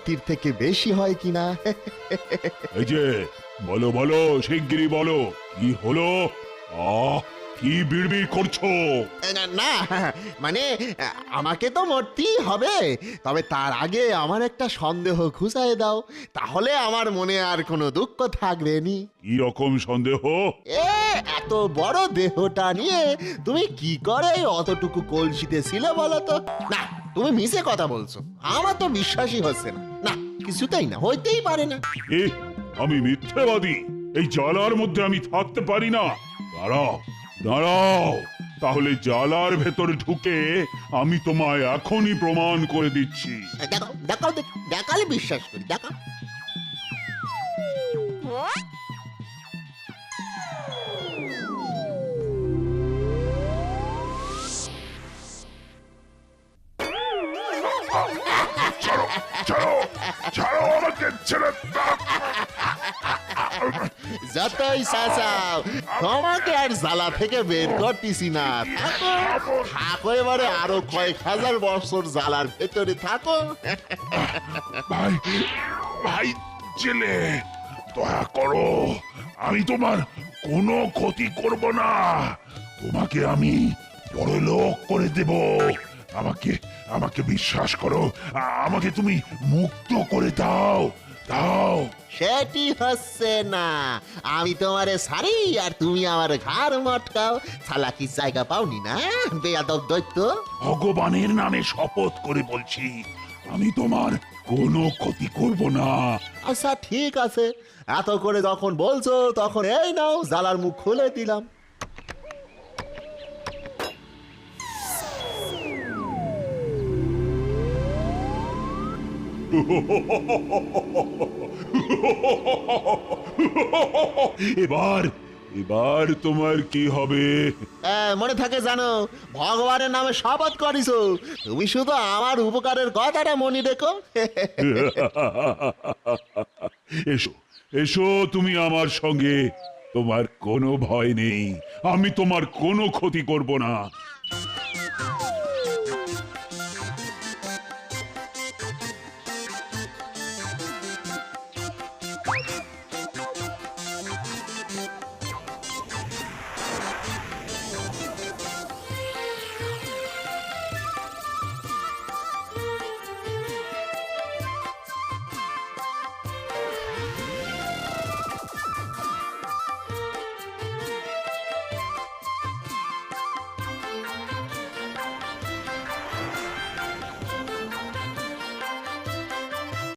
মূর্তির থেকে বেশি হয় কিনা। এই যে বলো বলো, শিগগিরই বলো, কি হলো? আহ, কি বিড়বিড় করছো? না না, মানে আমাকে তো মরতেই হবে, তবে তার আগে আমার একটা সন্দেহ খুঁজায় দাও, তাহলে আমার মনে আর কোনো দুঃখ থাকবে নি। কি রকম সন্দেহ? এ এত বড় দেহটা নিয়ে তুমি কি করে অতটুকু কলসিতে ছিলে বলো তো? না, তুমি মিছে কথা বলছো, আমার তো বিশ্বাসই হচ্ছে না। না, কিছুতেই না, হইতেই পারে না। এ, আমি মিথ্যেবাদী? এই জালার মধ্যে আমি থাকতে পারি না? দাঁড়াও দাঁড়াও, তাহলে জালার ভেতর ঢুকে আমি তোমায় এখনই প্রমাণ করে দিচ্ছি। দেখাও দেখাও, দেখালে বিশ্বাস করি, দেখাও। ছাড়ো ছাড়ো ছাড়ো, আমাকে ছেড়ে দাও। যতই চাচাও, তোমাকে আর জ্বালা থেকে বের করতেছি না। থাকো থাকো, এবারে আরো কয়েক হাজার বছর জ্বালার ভেতরে থাকো। ভাই ভাই ছেলে, দয়া করো, আমি তোমার কোনো ক্ষতি করব না, তোমাকে আমি বড়লোক করে দেব। আমাকে আমাকে বিশ্বাস করো, আমাকে তুমি মুক্ত করে দাও দাও। সেটি হচ্ছে না, আমি তোমারে সারি আর তুমি আমার ঘাড় মটকাও। চালাকির জায়গা পাওনি না, বেয়াদব দৈত্য। ভগবানের নামে শপথ করে বলছি, আমি তোমার কোনো ক্ষতি করব না। আচ্ছা ঠিক আছে, এত করে যখন বলছো তখন এই নাও, জ্বালার মুখ খুলে দিলাম। এবার এবার তোমার কি হবে? মনে থাকে জানো, ভগবানের নামে শপথ করিছো, তুমি শুধু আমার উপকারের কথাটা মনে রেখো। এসো এসো, তুমি আমার সঙ্গে, তোমার কোনো ভয় নেই, আমি তোমার কোনো ক্ষতি করব না।